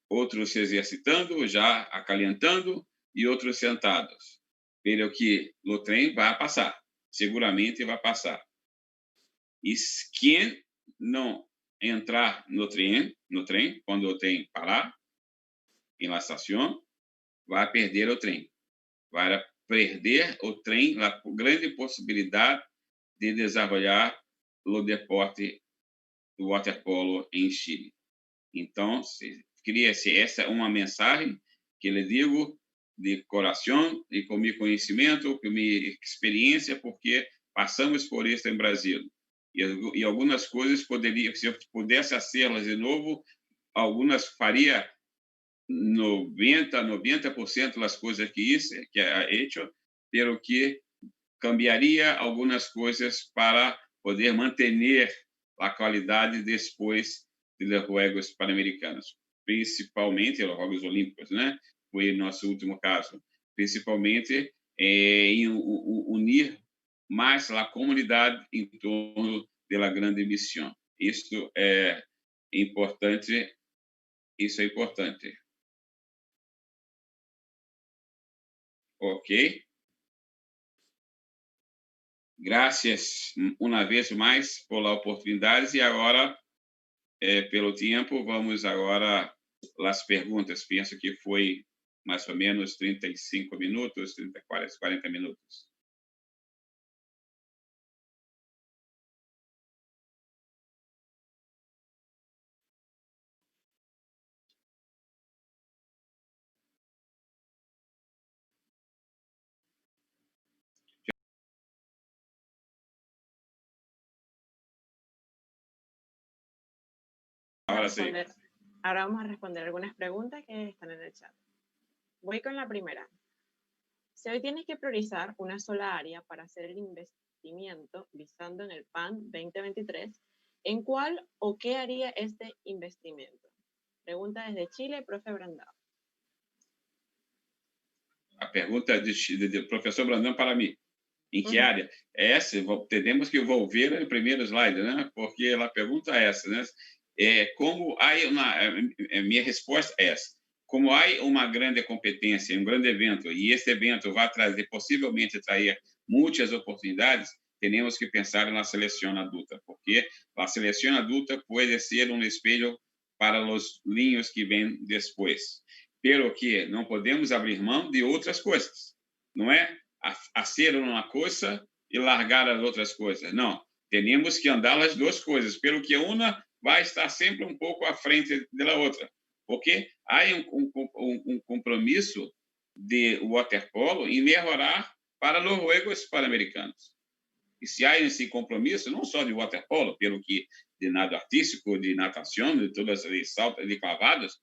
outros se exercitando, já acalentando, e outros sentados. Pelo que o trem vai passar. Seguramente vai passar. E quem não entrar no trem, quando o trem parar, em la estação, vai perder o trem. Vai perder o trem a grande possibilidade de desenvolver o deporte do waterpolo em Chile. Então, essa é uma mensagem que lhe digo de coração e com meu conhecimento, com minha experiência, porque passamos por isso em Brasil. E algumas coisas poderia, se eu pudesse fazê-las de novo, algumas faria 90% das coisas que é hecho, pero que cambiaria algumas coisas para poder manter a qualidade depois dos Juegos Pan-Americanos, principalmente os Jogos Olímpicos, né? Foi nosso último caso, principalmente em unir mais a comunidade em torno da grande missão. Isso é importante. Isso é importante. Ok? Graças uma vez mais pela oportunidade e agora, pelo tempo, vamos agora às perguntas. Penso que foi mais ou menos 35 minutos, 40 minutos. Ahora vamos a responder algunas preguntas que están en el chat. Voy con la primera. Si hoy tienes que priorizar una sola área para hacer el investimiento visando en el PAN 2023, ¿en cuál o qué haría este investimiento? Pregunta desde Chile, profe Brandão. A pergunta do professor Brandão para mim. Em que área? Essa, temos que volver ao primeiro slide, né? Porque a pergunta é essa, né? Como há minha resposta é essa. Como há uma grande competência, um grande evento, e este evento vai trazer, possivelmente trazer muitas oportunidades, temos que pensar na seleção adulta, porque a seleção adulta pode ser um espelho para os niños que vêm depois. Pelo que não podemos abrir mão de outras coisas. Não é fazer uma coisa e largar as outras coisas. Não, temos que andar as duas coisas, pelo que uma vai estar sempre um pouco à frente da outra, porque há um compromisso de waterpolo em melhorar para os Juegos Pan-Americanos. E se há esse compromisso, não só de waterpolo, pelo que de nado artístico, de natação, de todas as saltos, de clavados,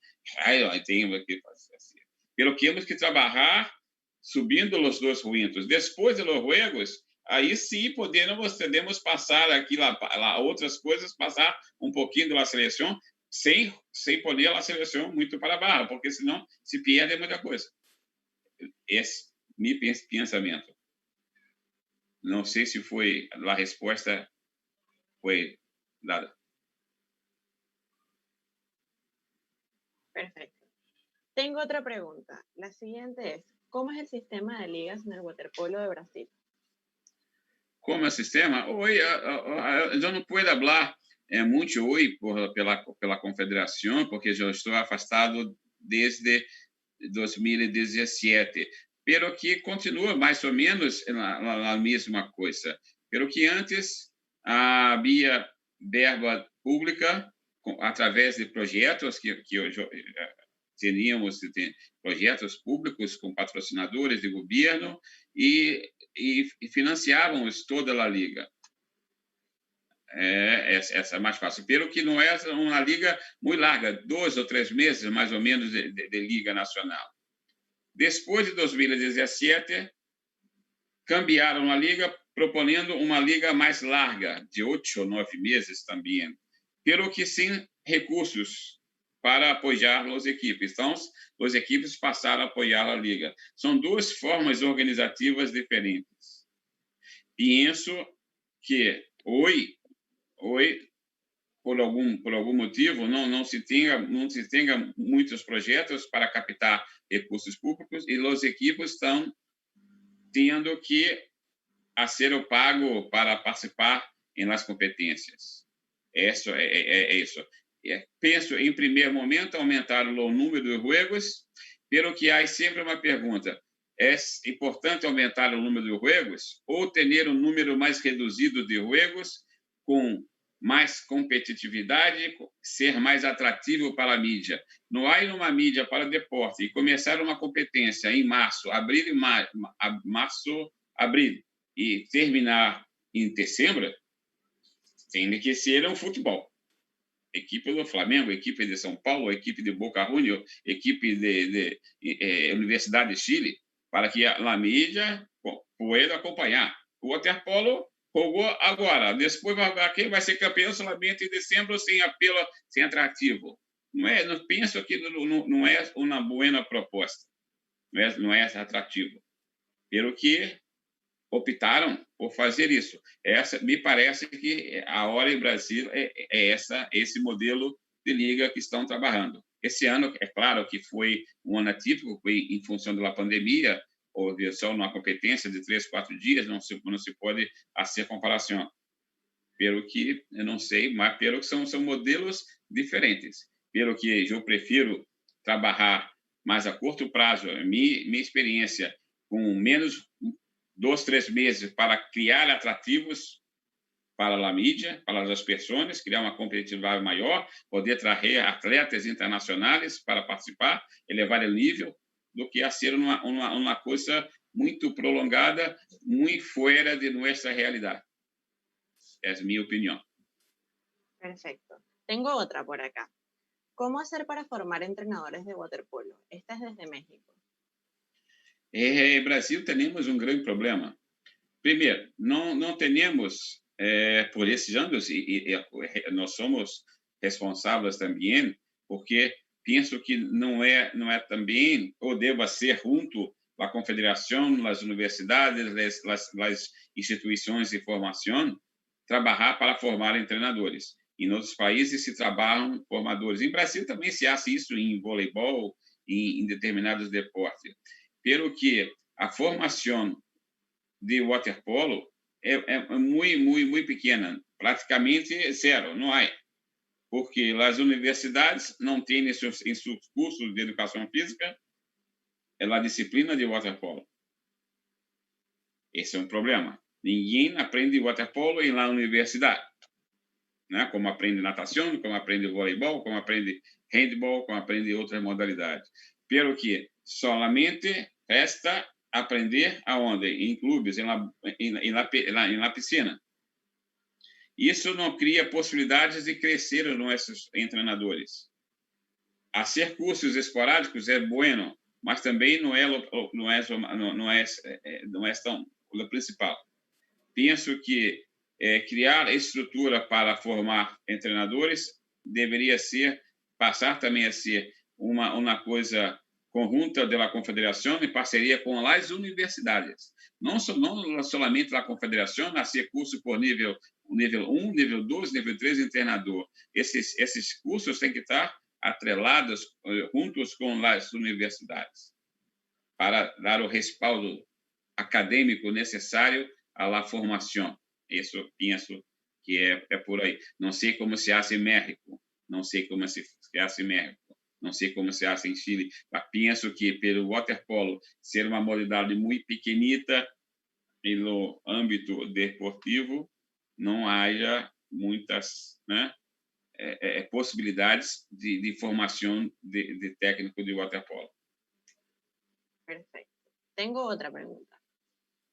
temos que fazer assim. Pelo que temos que trabalhar subindo os dois ruídos. Depois dos Juegos, aí sim podemos passar aqui lá outras coisas, passar um pouquinho da seleção, sem poner a seleção muito para baixo, porque senão se perde muita coisa. Esse é meu pensamento. Não sei se foi a resposta foi dada. Perfecto. Tengo otra pregunta. La siguiente es, ¿cómo es el sistema de ligas en el waterpolo de Brasil? Como é o sistema? Hoje, eu não posso falar muito hoje pela confederação, porque eu estou afastado desde 2017. Pero que continua mais ou menos a mesma coisa. Pero que antes havia verba pública através de projetos que teníamos projetos públicos com patrocinadores de governo e financiávamos toda a liga. Essa é mais fácil. Pero que não é uma liga muito larga, 2 ou 3 meses mais ou menos de liga nacional. Depois de 2017, cambiaram a liga, propondo uma liga mais larga, de 8 ou 9 meses também, pelo que sem recursos para apoiar as equipes. Então, as equipes passaram a apoiar a liga. São duas formas organizativas diferentes. Penso que hoje por algum motivo, não se tenha muitos projetos para captar recursos públicos e as equipes estão tendo que ser o pago para participar nas competências. Isso é isso. Penso, em primeiro momento, aumentar o número de juegos, pelo que há sempre uma pergunta. É importante aumentar o número de juegos ou ter um número mais reduzido de juegos com mais competitividade, ser mais atrativo para a mídia. Não há uma mídia para o deporte e começar uma competência em abril e terminar em dezembro, tem que ser um futebol. Equipe do Flamengo, equipe de São Paulo, equipe de Boca Juniors, equipe de Universidade de Chile, para que a mídia possa acompanhar. O waterpolo jogou agora, depois quem vai ser campeão somente em dezembro, sem apelo, sem atrativo. Não penso que não é uma boa proposta, não é atrativo. Pelo que optaram por fazer isso. Me parece que a hora em Brasil é esse modelo de liga que estão trabalhando. Esse ano, é claro que foi um ano atípico, foi em função da pandemia, houve só uma competência de 3, 4 dias, não se pode fazer comparação. Pelo que, eu não sei, mas pelo que são modelos diferentes. Pelo que eu prefiro trabalhar mais a curto prazo, minha experiência com menos 2, 3 meses para criar atrativos para a mídia, para as pessoas, criar uma competitividade maior, poder trazer atletas internacionais para participar, elevar o nível, do que a ser uma coisa muito prolongada, muito fora de nossa realidade. Essa é a minha opinião. Perfecto. Tengo otra por acá. ¿Cómo hacer para formar entrenadores de waterpolo? Esta es desde México. Em Brasil, temos um grande problema. Primeiro, não temos, por esses anos, e nós somos responsáveis também, porque penso que não é também, ou deva ser junto à confederação, as universidades, as instituições de formação, trabalhar para formar treinadores. Em outros países se trabalham formadores. Em Brasil também se faz isso em voleibol, em determinados deportes. Pelo que a formação de waterpolo é muito pequena, praticamente zero, não há. Porque as universidades não têm em seus cursos de educação física a disciplina de waterpolo. Esse é um problema. Ninguém aprende waterpolo na universidade, né? Como aprende natação, como aprende voleibol, como aprende handball, como aprende outras modalidades. Pelo que solamente resta aprender aonde? Em clubes, na piscina. Isso não cria possibilidades de crescer os nossos treinadores. Fazer cursos esporádicos é bueno, mas também não é tão o principal. Penso que criar estrutura para formar treinadores deveria passar também a ser uma coisa conjunta da confederação em parceria com as universidades. Não somente a confederação, fazer curso por nível 1, nível 2, nível 3 de treinador. Esses cursos têm que estar atrelados juntos com as universidades para dar o respaldo acadêmico necessário à formação. Isso penso que é por aí. Não sei como se faz em México, não sei como se faz em México. Não sei como se faz em Chile, mas penso que, pelo waterpolo ser uma modalidade muito pequenita no âmbito deportivo, não haja muitas possibilidades de formação de técnico de waterpolo. Perfecto. Tengo otra pregunta.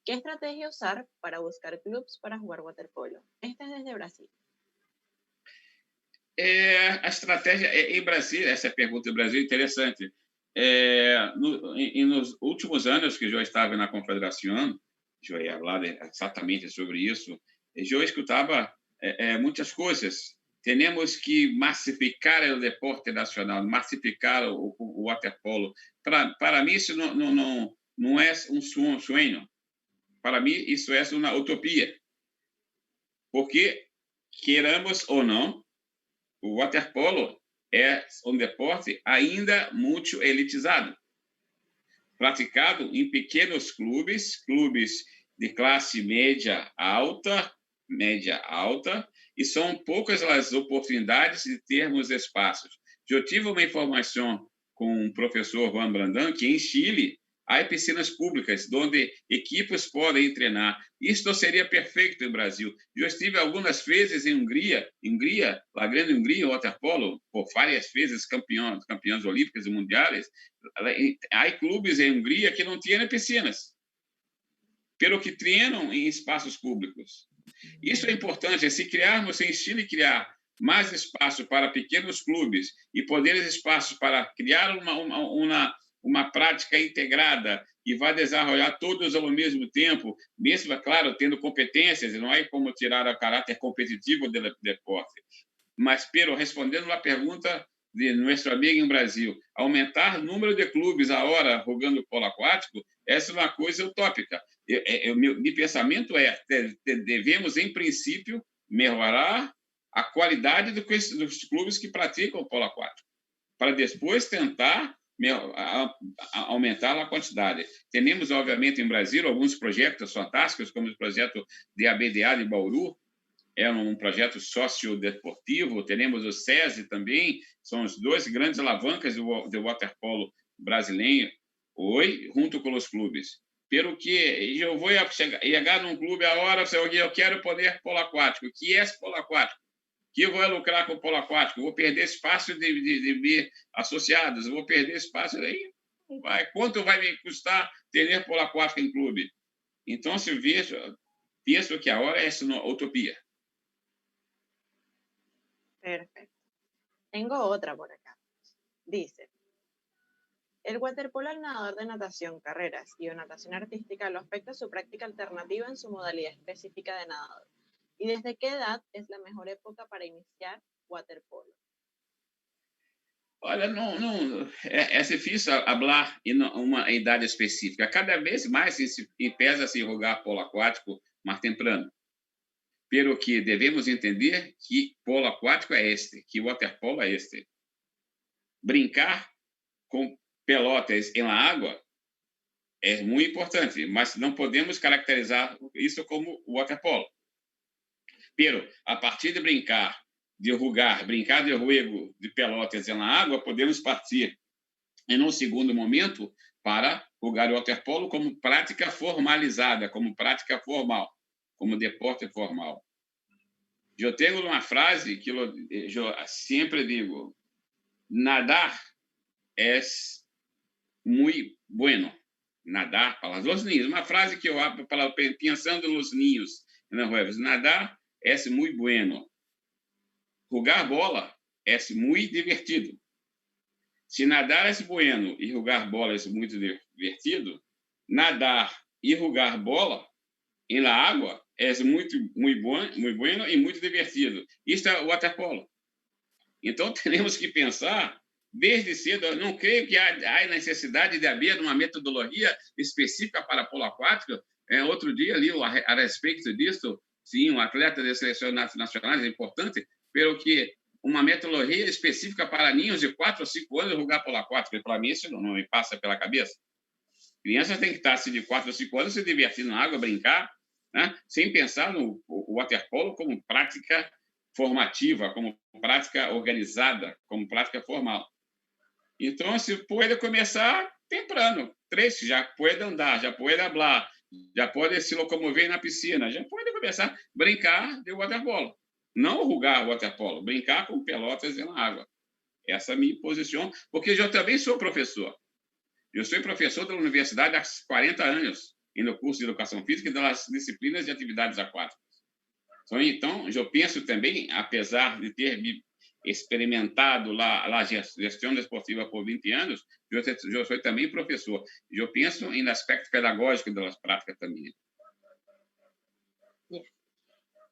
¿Qué estrategia usar para buscar clubes para jugar waterpolo? Esta es desde Brasil. A estratégia em Brasil, essa pergunta do Brasil é interessante. Nos últimos anos que eu estava na confederação, eu ia falar exatamente sobre isso, eu escutava muitas coisas. Temos que massificar o deporte nacional, massificar o waterpolo. Para mim, isso não é um sonho. Para mim, isso é uma utopia. Porque, queiramos ou não, o waterpolo é um deporte ainda muito elitizado, praticado em pequenos clubes de classe média alta, e são poucas as oportunidades de termos espaços. Eu tive uma informação com o professor Juan Brandão que em Chile há piscinas públicas onde equipes podem treinar. Isto seria perfeito no Brasil. Eu estive algumas vezes em Hungria, a grande Hungria, o waterpolo, por várias vezes campeões olímpicos e mundiais. Há clubes em Hungria que não têm piscinas, pelo que treinam em espaços públicos. Isso é importante, se criarmos, se insistir em criar mais espaço para pequenos clubes e poderes espaços para criar uma prática integrada e vai desenvolver todos ao mesmo tempo, mesmo, é claro, tendo competências, não é como tirar o caráter competitivo do deporte. Mas, Pedro, respondendo a pergunta de nosso amigo em Brasil, aumentar o número de clubes a hora jogando polo aquático, essa é uma coisa utópica. Meu pensamento devemos, em princípio, melhorar a qualidade dos clubes que praticam o polo aquático, para depois tentar aumentar a quantidade. Temos, obviamente, em Brasil, alguns projetos fantásticos, como o projeto de ABDA de Bauru, é um projeto sociodeportivo. Temos o SESI também, são os dois grandes alavancas do waterpolo brasileiro, hoje, junto com os clubes. Pelo que eu vou chegar num clube a hora, eu quero poder polo aquático. O que é esse polo aquático? Que eu vou lucrar com o polo aquático? Eu vou perder espaço de associados, eu vou perder espaço aí. Quanto vai me custar ter polo aquático em clube? Então, penso que a hora é essa utopia. Perfecto. Tengo otra por acá. Dice, el waterpolo al nadador de natación, carreras y o natación artística lo afecta su práctica alternativa en su modalidad específica de nadador. ¿Y desde qué edad es la mejor época para iniciar waterpolo? Olha, é difícil falar em uma idade específica. Cada vez mais se pesa-se jogar polo aquático mais temprano. Pelo que devemos entender que polo aquático é que waterpolo é Brincar com pelotas na água é muito importante, mas não podemos caracterizar isso como waterpolo. Pero, a partir de brincar de juego de pelotas na água, podemos partir em um segundo momento para jogar o waterpolo como prática formalizada, como prática formal, como deporte formal. Eu tenho uma frase que eu sempre digo: nadar é muito bueno. Nadar para os niños. Uma frase que eu abro pensando nos niños. Nadar é muito bueno. Jogar bola é muito divertido. Se nadar é bueno e jogar bola é muito divertido, nadar e jogar bola na água é muito bueno e muito divertido. Isso é o waterpolo. Então, temos que pensar desde cedo. Eu não creio que há necessidade de haver uma metodologia específica para polo aquático. Outro dia li a respeito disso. Sim, um atleta de seleções nacionais é importante, pelo que uma metodologia específica para ninhos de 4 ou 5 anos jogar polo aquático. Para mim, isso não me passa pela cabeça. Crianças têm que estar de 4 ou 5 anos se divertindo na água, brincar, né? Sem pensar no waterpolo como prática formativa, como prática organizada, como prática formal. Então, se pode começar temprano, 3, já pode andar, já pode falar, já pode se locomover na piscina, já pode começar a brincar de waterpolo. Não jogar waterpolo, brincar com pelotas na água. Essa é a minha posição, porque eu também sou professor. Eu sou professor da universidade há 40 anos, no curso de Educação Física e das disciplinas de atividades aquáticas. Então, eu penso também, apesar de ter experimentado a gestão desportiva por 20 anos, eu sou também professor. Eu penso em aspecto pedagógico das práticas também. Yes.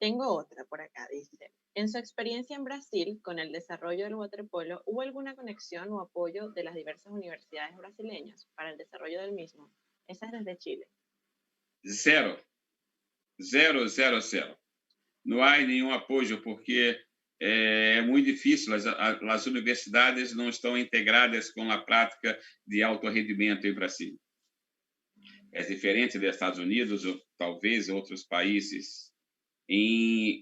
Tengo otra por acá, dice. En su experiencia en Brasil, con el desarrollo del waterpolo, ¿hubo alguna conexión o apoyo de las diversas universidades brasileñas para el desarrollo del mismo? Esa es desde Chile. Zero. Não há nenhum apoio, porque é muito difícil. As universidades não estão integradas com a prática de alto rendimento em Brasil. É diferente dos Estados Unidos ou talvez outros países.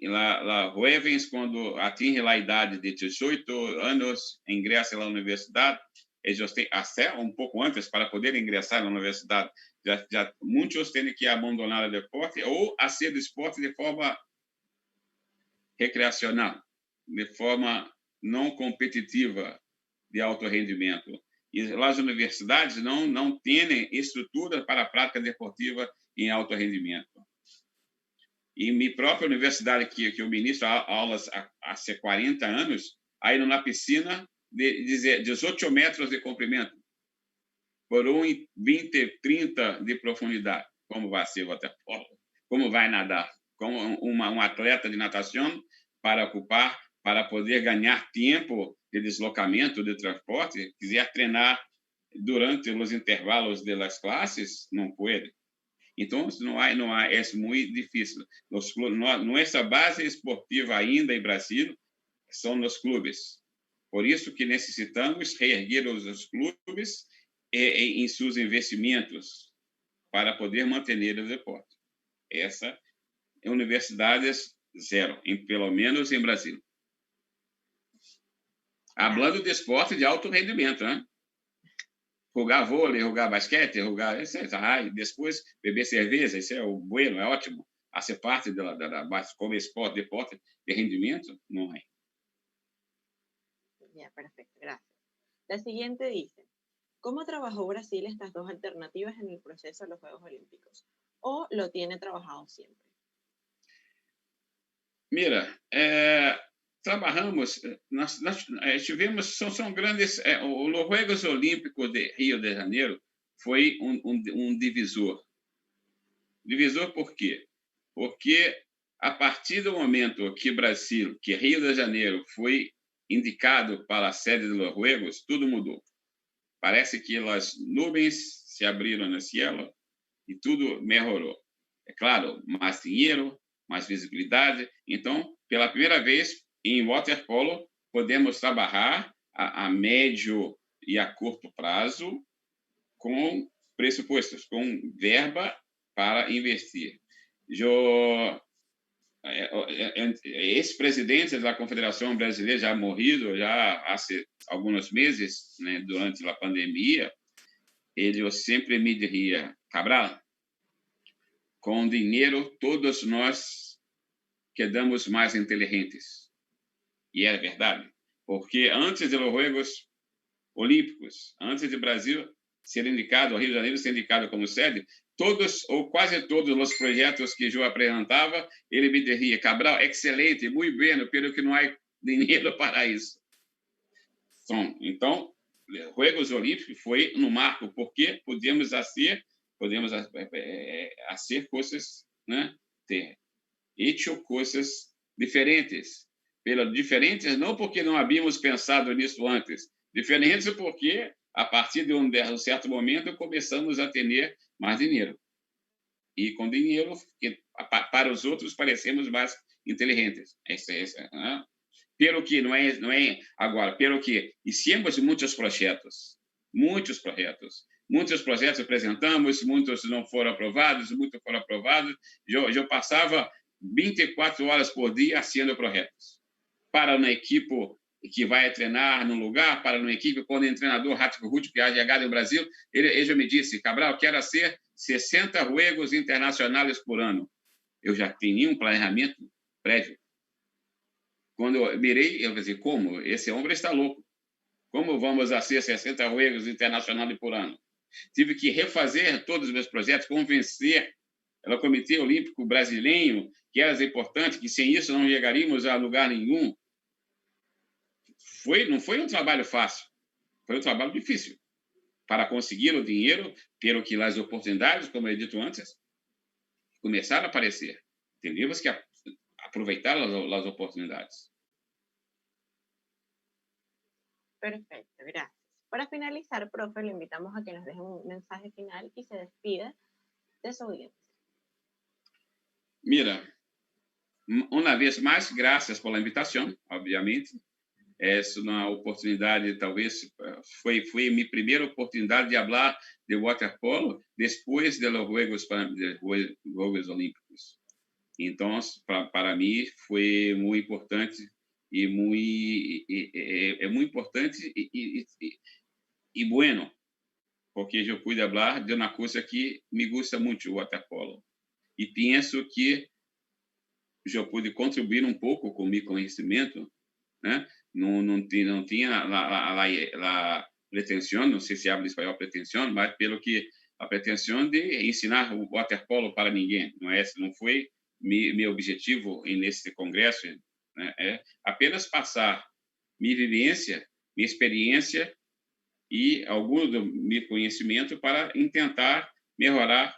Lá jovens, quando atingem a idade de 18 anos, ingressam na universidade. Eles têm até pouco antes para poder ingressar na universidade. Muitos têm que abandonar o deporte ou fazer desporte de forma recreacional, de forma não competitiva de alto rendimento. E as universidades não têm estrutura para a prática desportiva em alto rendimento. E minha própria universidade, que eu ministro aulas há 40 anos, aí na piscina de 18 metros de comprimento, por 1,20, 30 de profundidade. Como vai ser o waterpolo? Como vai nadar? Como um atleta de natação para poder ganhar tempo de deslocamento, de transporte, quiser treinar durante os intervalos das classes, não pode. Então, não há, é muito difícil. Nossa base esportiva ainda em Brasil são nos clubes. Por isso que necessitamos reerguer os clubes em seus investimentos para poder manter o deporte. Essa é universidades zero, pelo menos em Brasil. Hablando de esporte de alto rendimento, né? Jogar vôlei, jogar basquete, depois beber cerveja, isso é o bueno, é ótimo. Fazer parte como esporte, deporte de rendimento, não é. Ya, perfecto, gracias. La siguiente dice, ¿cómo trabajó Brasil estas dos alternativas en el proceso de los Juegos Olímpicos? ¿O lo tiene trabajado siempre? Mira, trabalhamos, nós tivemos, são grandes, os Juegos Olímpicos de Rio de Janeiro foi divisor. Divisor por quê? Porque a partir do momento que Brasil, que Rio de Janeiro foi indicado para a sede dos Juegos, tudo mudou. Parece que as nuvens se abriram no céu e tudo melhorou. É claro, mais dinheiro, mais visibilidade. Então, pela primeira vez em waterpolo, podemos trabalhar a médio e a curto prazo com pressupostos, com verba para investir. Ex-presidente da Confederação Brasileira, já morrido, já há alguns meses, né, durante a pandemia, ele sempre me dizia, Cabral, com dinheiro todos nós quedamos mais inteligentes. E é verdade, porque antes dos Juegos Olímpicos, antes do Brasil ser indicado, o Rio de Janeiro ser indicado como sede, todos ou quase todos os projetos que eu apresentava, ele me dizia, Cabral, excelente, muito bem, pelo que não há dinheiro para isso. Então, Juegos Olímpicos foi no marco, porque podemos fazer coisas, né? Ter hecho coisas diferentes. Diferentes não porque não havíamos pensado nisso antes, diferentes porque, a partir de um certo momento, começamos a ter mais dinheiro. E com dinheiro, para os outros, parecemos mais inteligentes. Né? Pelo que não é agora, pelo que hicimos muitos projetos apresentamos, muitos não foram aprovados, muitos foram aprovados. Eu passava 24 horas por dia fazendo projetos para uma equipe que vai treinar num lugar, para uma equipe, quando o treinador Rático Ruth, que é chegado no Brasil, ele já me disse, Cabral, quero ser 60 Juegos internacionais por ano. Eu já tinha um planejamento prévio. Quando eu mirei, eu pensei, como? Esse homem está louco. Como vamos a ser 60 Juegos internacionais por ano? Tive que refazer todos os meus projetos, convencer o Comitê Olímpico Brasileiro que era importante, que sem isso não chegaríamos a lugar nenhum. Não foi um trabalho fácil, foi um trabalho difícil para conseguir o dinheiro, pelo que as oportunidades, como eu dito antes, começaram a aparecer. Temos que aproveitar as oportunidades. Perfecto, gracias. Para finalizar, profe, le invitamos a que nos deje un mensaje final y se despida de su audiencia. Mira, uma vez mais, graças pela invitação, obviamente. Essa é uma oportunidade, talvez, foi minha primeira oportunidade de falar de waterpolo depois dos Juegos Olímpicos. Então, para mim, foi muito importante e muito importante e bueno, porque eu pude falar de uma coisa que me gusta muito, o waterpolo. E penso que eu pude contribuir um pouco com o meu conhecimento, né? Não tinha a pretensão, não sei se habla espanhol pretensão, mas pelo que a pretensão de ensinar o waterpolo para ninguém, não foi meu objetivo nesse congresso, né, é apenas passar minha vivência, minha experiência e algum do meu conhecimento para tentar melhorar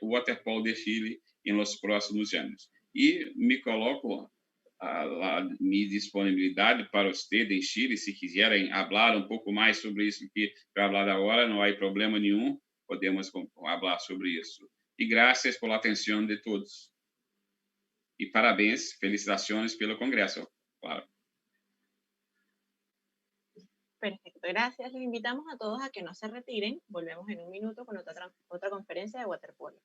o waterpolo de Chile nos próximos anos. E me coloco a minha disponibilidade para vocês em Chile, se quiserem falar um pouco mais sobre isso que para falar agora, não há problema nenhum, podemos falar sobre isso. E graças pela atenção de todos. E parabéns, felicitações pelo congresso, claro. Perfecto, gracias. Les invitamos a todos a que no se retiren. Volvemos en un minuto con otra conferencia de waterpolo.